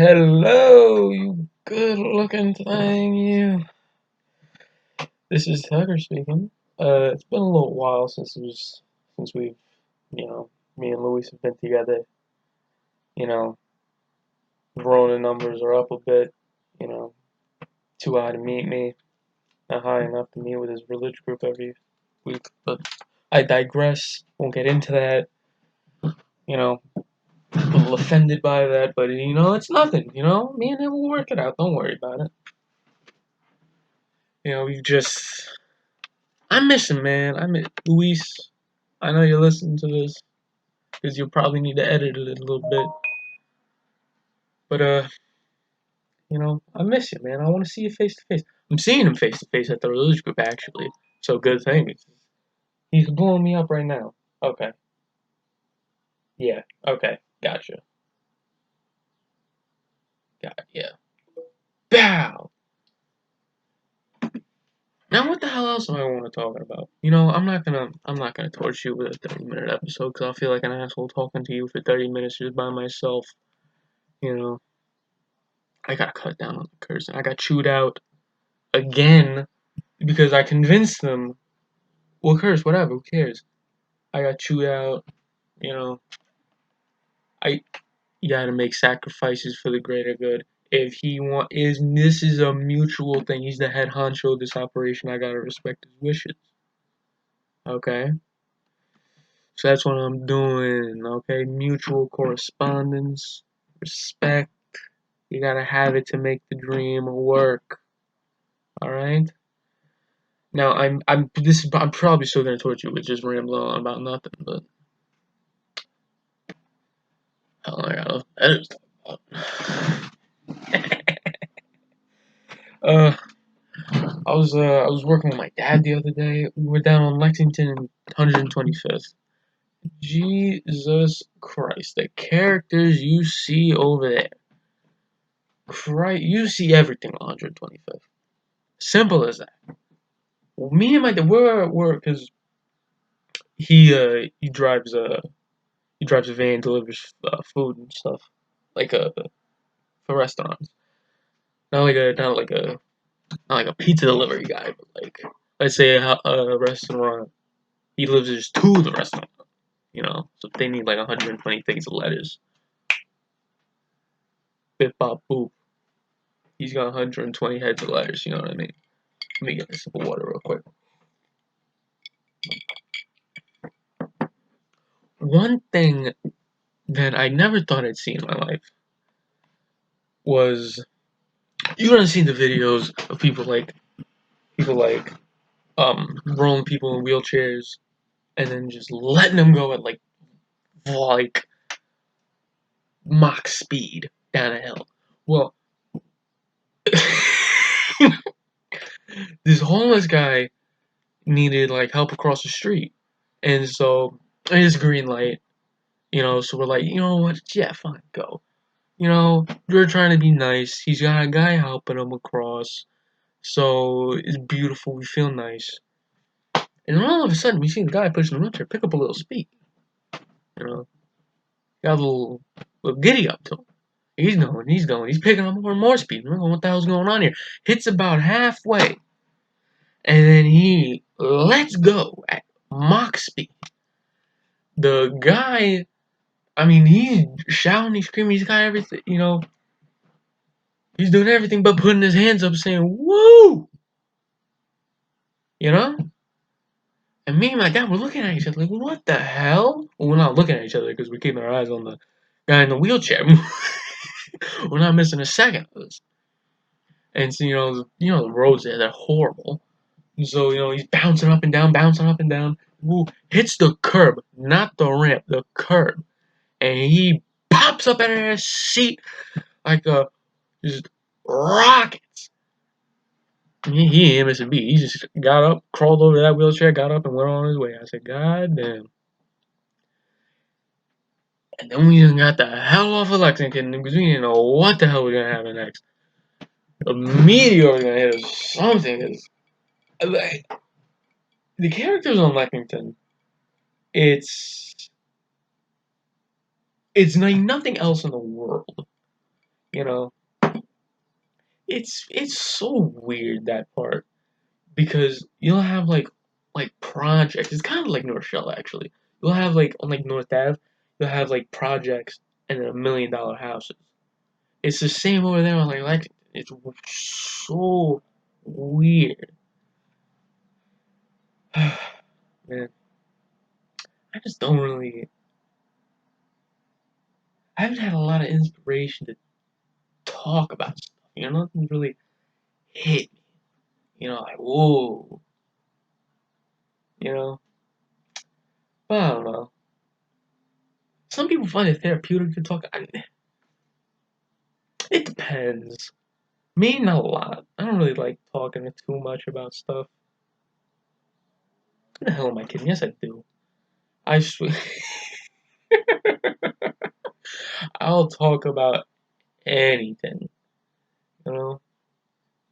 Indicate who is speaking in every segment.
Speaker 1: Hello, you good-looking thing, you. This is Tucker speaking. It's been a little while since we've, you know, me and Luis have been together. You know, Verona numbers are up a bit. You know, too high to meet me, not high enough to meet with his religious group every week. But I digress. Won't get into that. You know, a little offended by that, but it's nothing. Me and him will work it out. Don't worry about it. We just I miss him, man. I miss Luis. I know you're listening to this because you'll probably need to edit it a little bit. But I miss you, man. I want to see you face to face. I'm seeing him face to face at the religious group, actually. So good thing. He's blowing me up right now. Okay. Yeah. Okay. Gotcha. Yeah. Bow. Now, what the hell else am I want to talk about? I'm not gonna torture you with a 30-minute episode because I feel like an asshole talking to you for 30 minutes just by myself. You know, I gotta cut down on the cursing. I got chewed out again because I convinced them. Well, curse, whatever, who cares? I got chewed out, you know. I You gotta make sacrifices for the greater good. If he want is this is a mutual thing. He's the head honcho of this operation. I gotta respect his wishes. Okay? So that's what I'm doing, okay? Mutual correspondence, respect. You gotta have it to make the dream work. Alright? Now I'm probably still gonna torture you with just rambling on about nothing, but oh my god, that is uh I was working with my dad the other day. We were down on Lexington and 125th. Jesus Christ, the characters you see over there. Christ, you see everything on 125th. Simple as that. Well, me and my dad, we're at work because he drives a van, delivers food and stuff, like for restaurants. Not like a pizza delivery guy, but like let's say a restaurant. He delivers to the restaurant. So if they need like 120 things of lettuce, bip bop boop, he's got 120 heads of lettuce. You know what I mean? Let me get a sip of water real quick. One thing that I never thought I'd see in my life was you gonna see the videos of people like rolling people in wheelchairs and then just letting them go at like Mach speed down a hill. Well, this homeless guy needed like help across the street, and so it's green light. So we're like, you know what? Yeah, fine, go. We're trying to be nice. He's got a guy helping him across, so it's beautiful. We feel nice, and then all of a sudden we see the guy pushing the wheelchair pick up a little speed. You know, got a little giddy up to him. He's going, he's picking up more and more speed. We're going, what the hell's going on here? Hits about halfway, and then he lets go at Mach speed. The guy, I mean, he's shouting, he's screaming, he's got everything, he's doing everything but putting his hands up saying, woo! You know? And me and my dad were looking at each other like, what the hell? Well, we're not looking at each other because we're keeping our eyes on the guy in the wheelchair. We're not missing a second of this. And so, the roads there, they're horrible. And so, he's bouncing up and down, bouncing up and down. Woo, hits the curb, not the ramp, the curb. And he pops up out of his seat like a just rockets. He ain't missing a beat. He just got up, crawled over that wheelchair, got up, and went on his way. I said, God damn. And then we just got the hell off of Lexington because we didn't know what the hell we were gonna happen next. A meteor was gonna hit us, something. Like, the characters on Lexington, it's like nothing else in the world. You know, it's so weird that part because you'll have like projects. It's kind of like North Shell actually. You'll have like on like North Ave, you'll have like projects and then $1 million houses. It's the same over there on like Lexington. It's so weird. Man, I just don't really. I haven't had a lot of inspiration to talk about stuff. Nothing's really hit me. Like whoa. You know, but I don't know. Some people find it therapeutic to talk. It depends. Me, not a lot. I don't really like talking too much about stuff. Who the hell am I kidding? Yes, I do. I swear. I'll talk about anything. You know,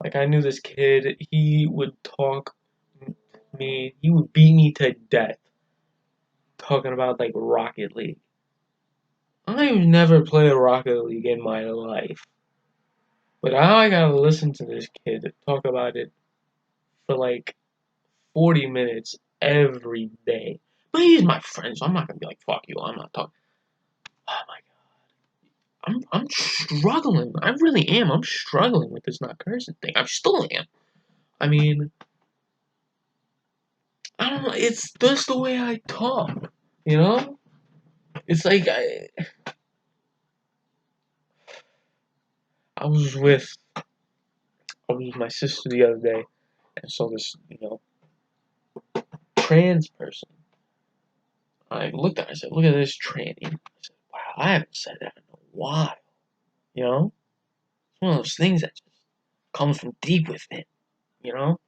Speaker 1: like I knew this kid. He would talk me. He would beat me to death talking about like Rocket League. I've never played Rocket League in my life, but now I gotta listen to this kid talk about it for like 40 minutes every day. But he's my friend, so I'm not gonna be like, fuck you, I'm not talking. Oh my god. I'm struggling. I really am. I'm struggling with this not cursing thing. I still am. I mean, I don't know, it's just the way I talk, you know? It's like I was with I was with my sister the other day and saw this, trans person. I looked at her, I said, look at this tranny. I said, wow, I haven't said that in a while. You know? It's one of those things that just comes from deep within, you know?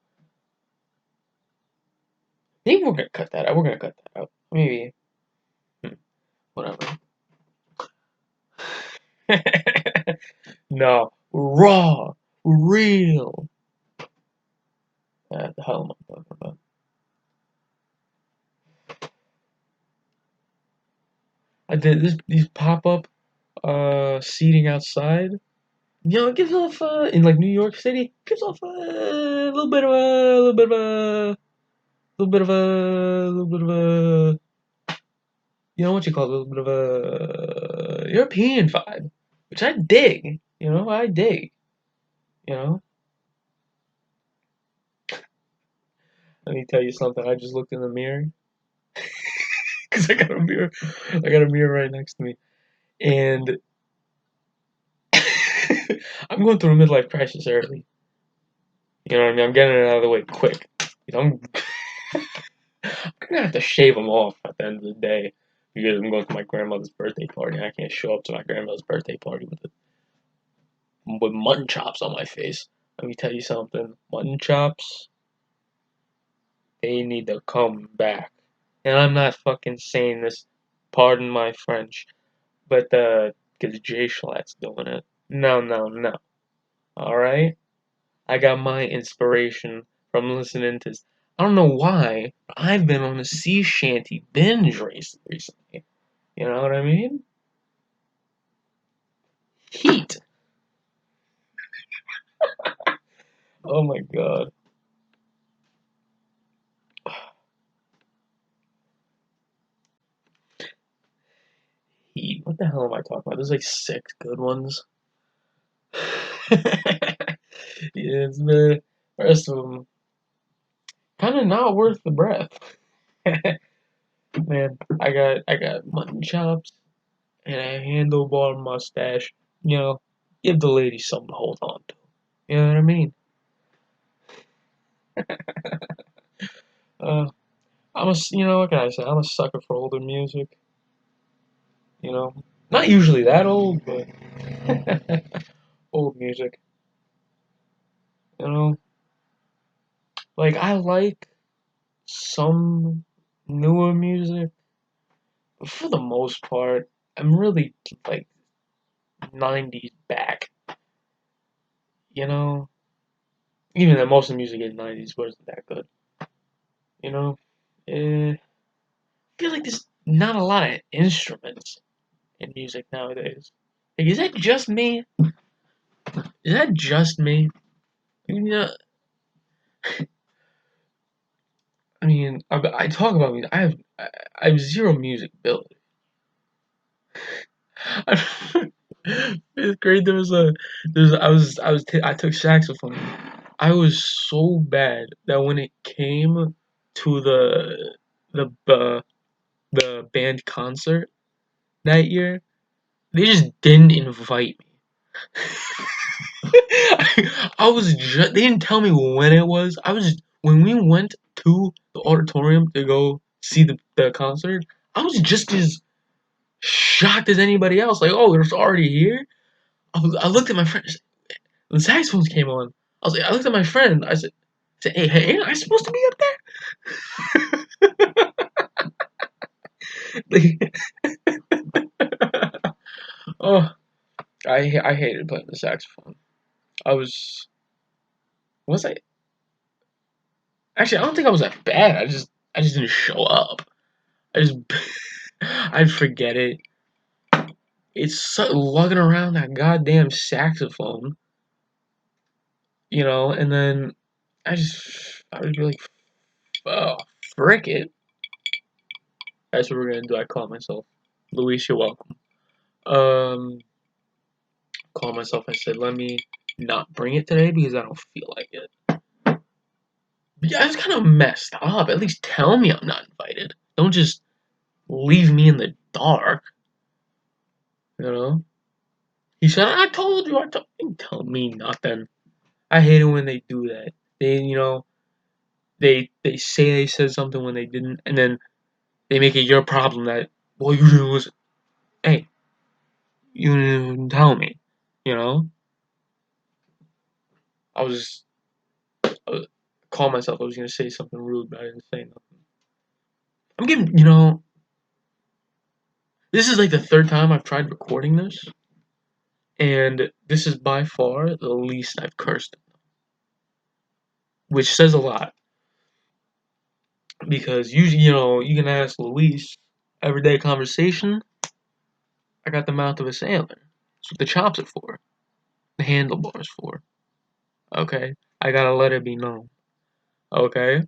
Speaker 1: Maybe we're gonna cut that out. We're gonna cut that out. Maybe. Whatever. No. Raw. Real. The hell am I talking about? I did these pop up seating outside. It gives off in like New York City, gives off a little bit of a little bit of a little bit of a little bit of a what you call it, a little bit of a European vibe, which I dig. I dig. You know, let me tell you something. I just looked in the mirror because I got a mirror. I got a mirror right next to me, and I'm going through a midlife crisis early. You know what I mean? I'm getting it out of the way quick. I'm gonna have to shave them off at the end of the day because I'm going to my grandmother's birthday party. And I can't show up to my grandmother's birthday party with mutton chops on my face. Let me tell you something. Mutton chops, they need to come back. And I'm not fucking saying this, pardon my French, but because Jay Schlatt's doing it. No, no, no. Alright? I got my inspiration from listening to. I don't know why, but I've been on a sea shanty binge recently. You know what I mean? Heat. Oh my god. Heat. What the hell am I talking about? There's like 6 good ones. Yeah, it's the rest of them kind of not worth the breath. Man, I got mutton chops and a handlebar mustache. Give the lady something to hold on to. You know what I mean? Uh, what can I say? I'm a sucker for older music. You know, not usually that old, but old music. You know, like I like some newer music, but for the most part, I'm really like 90s back. You know, even though most of the music in the 90s wasn't that good. You know, I feel like there's not a lot of instruments in music nowadays. Like, is that just me? Is that just me? Yeah, I mean, I talk about music. I have zero music ability. Fifth grade, I took saxophone. I was so bad that when it came to the the band concert that year, they just didn't invite me. I was just, they didn't tell me when it was. When we went to the auditorium to go see the concert, I was just as shocked as anybody else. Like, oh, it's already here. I looked at my friend. When the saxophones came on, I looked at my friend. Hey, ain't I supposed to be up there? Oh, I hated playing the saxophone. I was I actually I don't think I was that bad. I just didn't show up. I just I'd forget it. It's lugging around that goddamn saxophone, and then I would be like, oh, frick it. That's what we're gonna do. I call myself. Luis, you're welcome. Um, call myself. I said, let me not bring it today because I don't feel like it. Yeah, it's kind of messed up. At least tell me I'm not invited. Don't just leave me in the dark. You know. He said, I told you. Didn't tell me nothing. I hate it when they do that. They say they said something when they didn't, and then they make it your problem that, well, you didn't listen. Hey, you didn't tell me. You know. I was uh, call myself. I was gonna say something rude, but I didn't say nothing. I'm giving. This is like the third time I've tried recording this, and this is by far the least I've cursed, which says a lot. Because usually, you can ask Luis, everyday conversation, I got the mouth of a sailor. That's what the chops are for. The handlebars for. Okay? I gotta let it be known. Okay?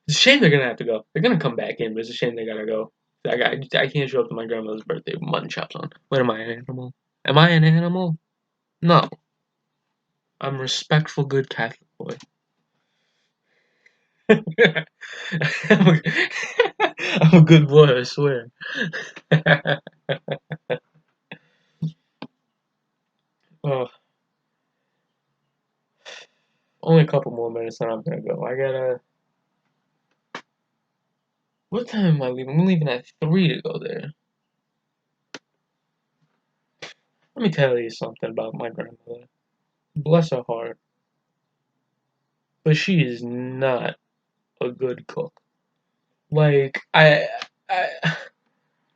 Speaker 1: It's a shame they're gonna have to go. They're gonna come back in, but it's a shame they gotta go. I can't show up to my grandmother's birthday with mutton chops on. What am I, an animal? Am I an animal? No. I'm a respectful, good Catholic boy. I'm a, I'm a good boy, I swear. Oh, only a couple more minutes and I'm gonna go. What time am I leaving? I'm leaving at 3 to go there. Let me tell you something about my grandmother. Bless her heart, but she is not a good cook. Like I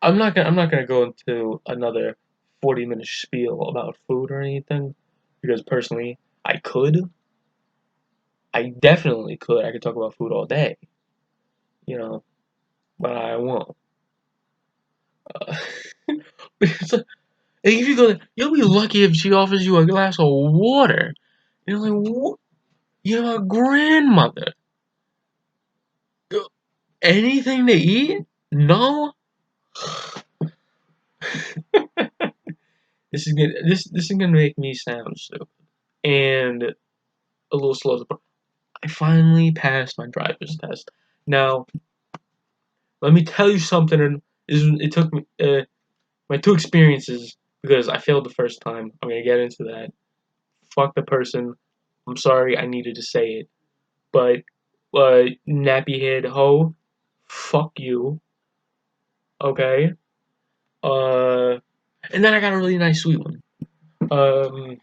Speaker 1: I'm not gonna go into another 40-minute spiel about food or anything because personally I could. I definitely could. I could talk about food all day, you know, but I won't. Uh, but it's like, if you go, you'll be lucky if she offers you a glass of water. You're like, what? You're a grandmother. Anything to eat? No. This is gonna make me sound stupid and a little slow. I finally passed my driver's test. Now, let me tell you something. And it took me my two experiences because I failed the first time. I'm gonna get into that. Fuck the person. I'm sorry. I needed to say it, but nappy head hoe. Fuck you. Okay. Uh, and then I got a really nice sweet one. Um,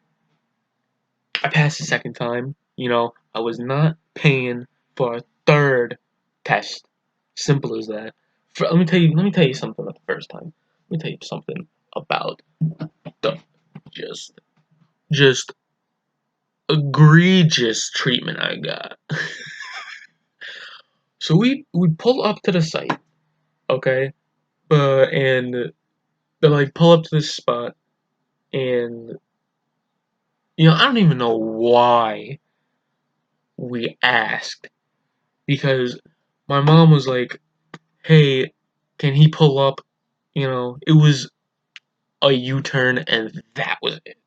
Speaker 1: I passed the second time. I was not paying for a third test. Simple as that. Let me tell you something about the first time. Let me tell you something about the just just egregious treatment I got. So we pull up to the site, okay? And they're like, pull up to this spot, And, I don't even know why we asked. Because my mom was like, hey, can he pull up? It was a U-turn and that was it.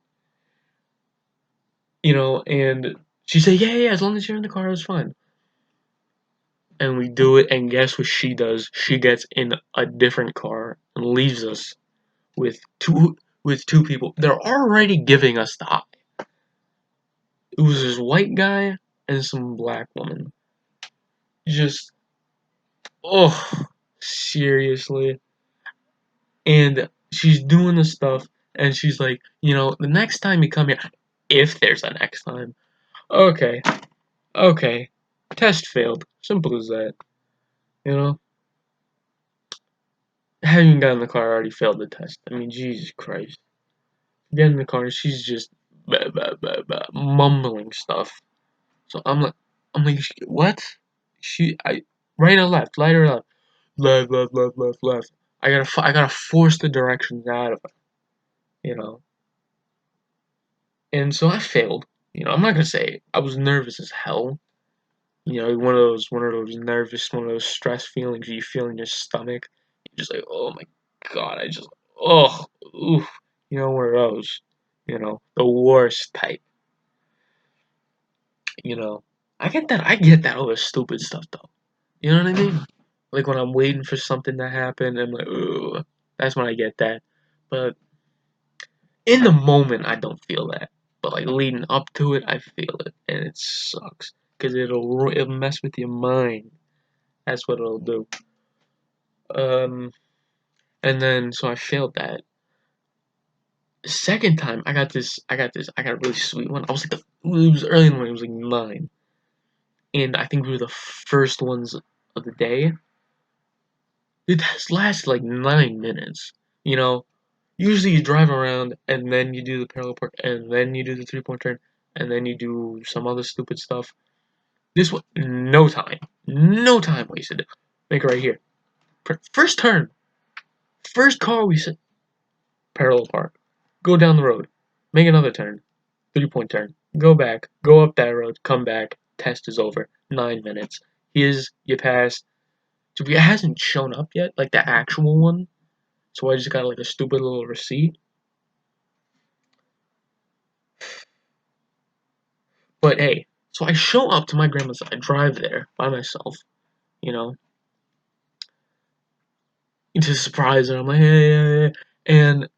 Speaker 1: And she said, yeah, yeah, as long as you're in the car, it's fine. And we do it, and guess what she does? She gets in a different car and leaves us with two people. They're already giving us the eye. It was this white guy and some black woman. Just, oh, seriously. And she's doing the stuff, and she's like, the next time you come here, if there's a next time, okay, okay, test failed. Simple as that. You know, haven't even got in the car, I already failed the test. I mean, Jesus Christ. Get in the car, and she's just mumbling stuff. So I'm like, what? Right or left, right or left, left, left, left, left, left. I gotta force the directions out of her, you know. And so I failed. I'm not gonna say I was nervous as hell. One of those nervous, one of those stress feelings you feel in your stomach. You're just like, oh my god, oh, oof. One of those. The worst type. You know, I get that over stupid stuff though. You know what I mean? Like when I'm waiting for something to happen, I'm like, ooh, that's when I get that. But in the moment, I don't feel that. But like leading up to it, I feel it, and it sucks because it'll mess with your mind. That's what it'll do. Um, and then so I failed that. The second time, I got a really sweet one. It was early in the morning. It was like 9, and I think we were the first ones of the day. It has lasted like 9 minutes. You know, Usually you drive around and then you do the parallel park and then you do the 3-point turn and then you do some other stupid stuff. This one, no time wasted. Make it right here. First turn, first car we sit, parallel park. Go down the road, make another turn, 3-point turn. Go back, go up that road, come back. Test is over. 9 minutes. Here's you passed. So it hasn't shown up yet, like the actual one. So I just got like a stupid little receipt. But hey, so I show up to my grandma's. I drive there by myself, you know, to surprise her. I'm like, hey, hey, hey. And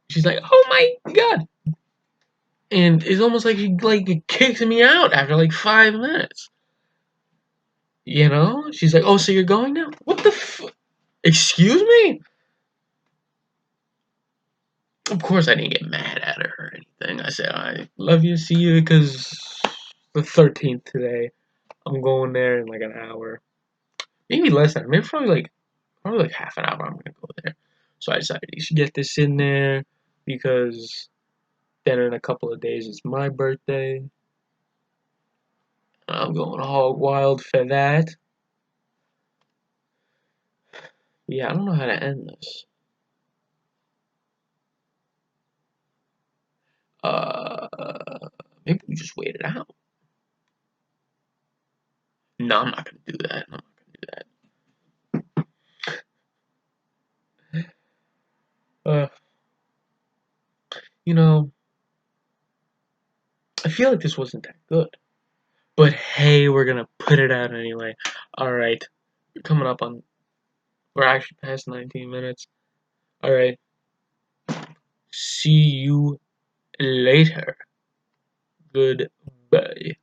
Speaker 1: she's like, oh my god. And it's almost like she like kicks me out after like 5 minutes. She's like, oh, so you're going now? What the Excuse me? Of course, I didn't get mad at her or anything. I said, I love you, see you, because the 13th today. I'm going there in like an hour. Maybe less than, maybe probably like half an hour I'm gonna go there. So I decided you should get this in there because then in a couple of days it's my birthday. I'm going hog wild for that. Yeah, I don't know how to end this. Uh, Maybe we just wait it out. No, I'm not gonna do that. I'm not gonna do that. You know, I feel like this wasn't that good. But hey, we're gonna put it out anyway. Alright. We're coming up on we're actually past 19 minutes. Alright. See you later. Goodbye.